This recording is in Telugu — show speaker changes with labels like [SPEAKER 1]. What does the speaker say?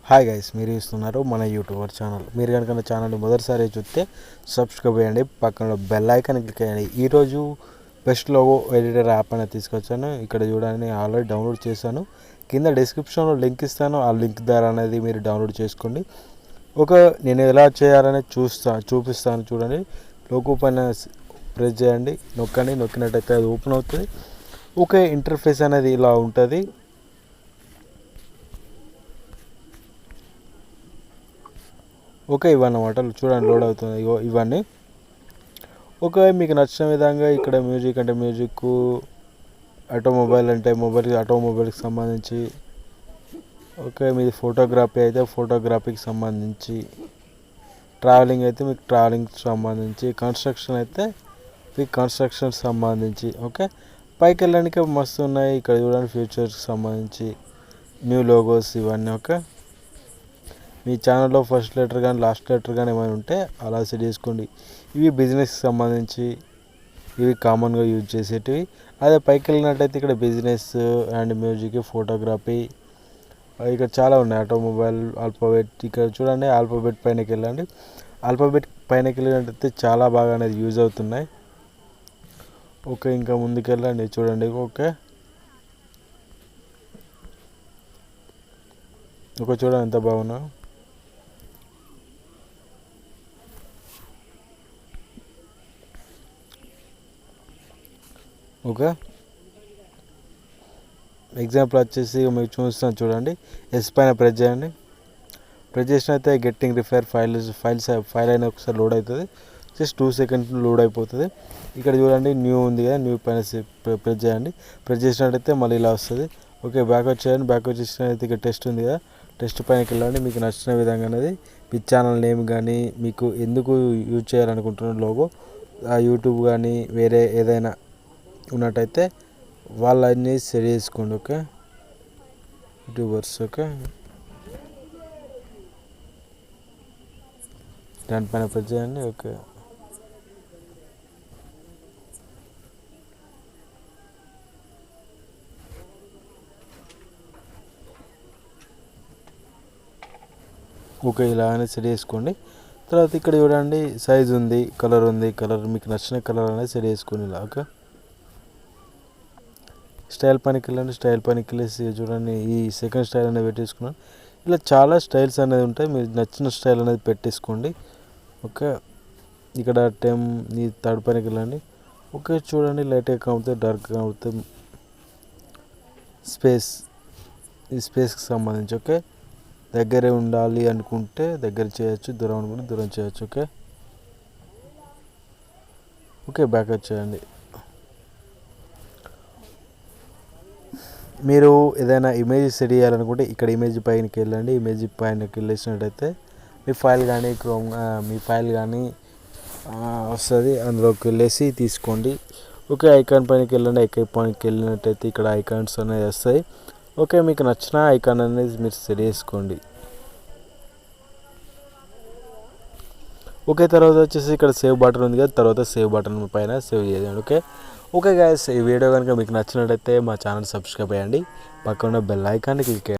[SPEAKER 1] హాయ్ గైస్, మీరు ఇస్తున్నారు మన యూట్యూబర్ ఛానల్. మీరు కనుక నా ఛానల్ని మొదటిసారి చూస్తే సబ్స్క్రైబ్ చేయండి, పక్కన బెల్ ఐకాన్ క్లిక్ చేయండి. ఈరోజు బెస్ట్ లోగో ఎడిటర్ యాప్ అనేది తీసుకొచ్చాను. ఇక్కడ చూడండి, ఆల్రెడీ డౌన్లోడ్ చేశాను. కింద డిస్క్రిప్షన్లో లింక్ ఇస్తాను. ఆ లింక్ ద్వారా అనేది మీరు డౌన్లోడ్ చేసుకోండి. నేను ఎలా చేయాలని చూపిస్తాను. చూడండి, లోగో పైన ప్రెస్ చేయండి, నొక్కండి. నొక్కినట్టయితే అది ఓపెన్ అవుతుంది. ఇంటర్ఫేస్ అనేది ఇలా ఉంటుంది. ఇవన్నమాట, చూడండి లోడ్ అవుతుంది. ఇవన్నీ మీకు నచ్చిన విధంగా ఇక్కడ మ్యూజిక్ అంటే మ్యూజిక్, ఆటోమొబైల్ అంటే ఆటోమొబైల్కి సంబంధించి, మీది ఫోటోగ్రఫీ అయితే ఫోటోగ్రఫీకి సంబంధించి, ట్రావెలింగ్ అయితే మీకు ట్రావెలింగ్కి సంబంధించి, కన్స్ట్రక్షన్ అయితే మీకు కన్స్ట్రక్షన్ సంబంధించి. పైకి వెళ్ళడానికి మస్తు ఉన్నాయి. ఇక్కడ చూడండి, ఫ్యూచర్స్కి సంబంధించి న్యూ లోగోస్ ఇవన్నీ. మీ ఛానల్లో ఫస్ట్ లెటర్ కానీ లాస్ట్ లెటర్ కానీ ఏమైనా ఉంటే అలా సెట్ చేసుకోండి. ఇవి బిజినెస్కి సంబంధించి, ఇవి కామన్గా యూజ్ చేసేటివి. అదే పైకి వెళ్ళినట్టయితే ఇక్కడ బిజినెస్ అండ్ మ్యూజిక్, ఫోటోగ్రఫీ, ఇక్కడ చాలా ఉన్నాయి. Automobile, alphabet. ఇక్కడ చూడండి, ఆల్ఫాబెట్ పైనకి వెళ్ళండి. ఆల్ఫాబెట్ పైనకి వెళ్ళినట్టయితే చాలా బాగా అనేది యూజ్ అవుతున్నాయి. ఇంకా ముందుకు వెళ్ళండి. చూడండి, చూడండి ఎంత బాగున్నా. ఎగ్జాంపుల్ వచ్చేసి మీకు చూస్తాను. చూడండి, ఎస్ పైన ప్రెస్ చేయండి. ప్రెస్ చేసినైతే గెట్టింగ్ రిఫైర్ ఫైల్ అయినా ఒకసారి లోడ్ అవుతుంది. జస్ట్ 2 seconds లోడ్ అయిపోతుంది. ఇక్కడ చూడండి, న్యూ ఉంది కదా, న్యూ పైన ప్రెస్ చేయండి. ప్రెస్ చేసినట్టయితే మళ్ళీ ఇలా వస్తుంది. బ్యాక్ వచ్చేయండి. బ్యాక్ వచ్చేసినైతే ఇక్కడ టెస్ట్ ఉంది కదా, టెస్ట్ పైనకి వెళ్ళండి. మీకు నచ్చిన విధంగా అనేది మీ ఛానల్ నేమ్ కానీ, మీకు ఎందుకు యూజ్ చేయాలనుకుంటున్న లోగో, ఆ యూట్యూబ్ కానీ వేరే ఏదైనా ఉన్నట్టయితే వాళ్ళని సెట్ చేసుకోండి. యూట్యూబర్స్. దానిపైన ప్రెస్ చేయండి. ఇలానే సెట్ చేసుకోండి. తర్వాత ఇక్కడ చూడండి, సైజ్ ఉంది, కలర్ ఉంది. కలర్ మీకు నచ్చిన కలర్ అనేది సెట్ చేసుకోండి. ఇలా స్టైల్ పనికి వెళ్ళండి. స్టైల్ పనికి వెళ్ళేసి చూడండి, ఈ సెకండ్ స్టైల్ అనేది పెట్టేసుకున్నాను. ఇలా చాలా స్టైల్స్ అనేది ఉంటాయి. మీరు నచ్చిన స్టైల్ అనేది పెట్టేసుకోండి. ఇక్కడ ఈ థర్డ్ పనికి వెళ్ళండి. చూడండి, లైట్గా కనబడుతుంది, డార్క్గా కనబడుతుంది. ఈ స్పేస్కి సంబంధించి దగ్గరే ఉండాలి అనుకుంటే దగ్గర చేయొచ్చు, దూరం అనుకుంటే దూరం చేయొచ్చు. బ్యాక్ వచ్చేయండి. మీరు ఏదైనా ఇమేజ్ సెట్ చేయాలనుకుంటే ఇక్కడ ఇమేజ్ పైనకి వెళ్ళండి. ఇమేజ్ పైనకి వెళ్ళేసినట్టయితే మీ ఫైల్ కానీ వస్తుంది. అందులోకి వెళ్ళేసి తీసుకోండి. ఐకాన్ పైనకి వెళ్ళండి. ఐకాన్ పైనకి వెళ్ళినట్టయితే ఇక్కడ ఐకాన్స్ అనేది వస్తాయి. మీకు నచ్చిన ఐకాన్ అనేది మీరు సెట్ చేసుకోండి. తర్వాత వచ్చేసి ఇక్కడ సేవ్ బటన్ ఉంది కదా, తర్వాత సేవ్ బటన్ పైన సేవ్ చేయండి. గైస్, ఈ వీడియో కనుక మీకు నచ్చినట్టయితే మా ఛానల్ సబ్స్క్రైబ్ చేయండి, పక్కన బెల్ ఐకాన్ని క్లిక్ చేయండి.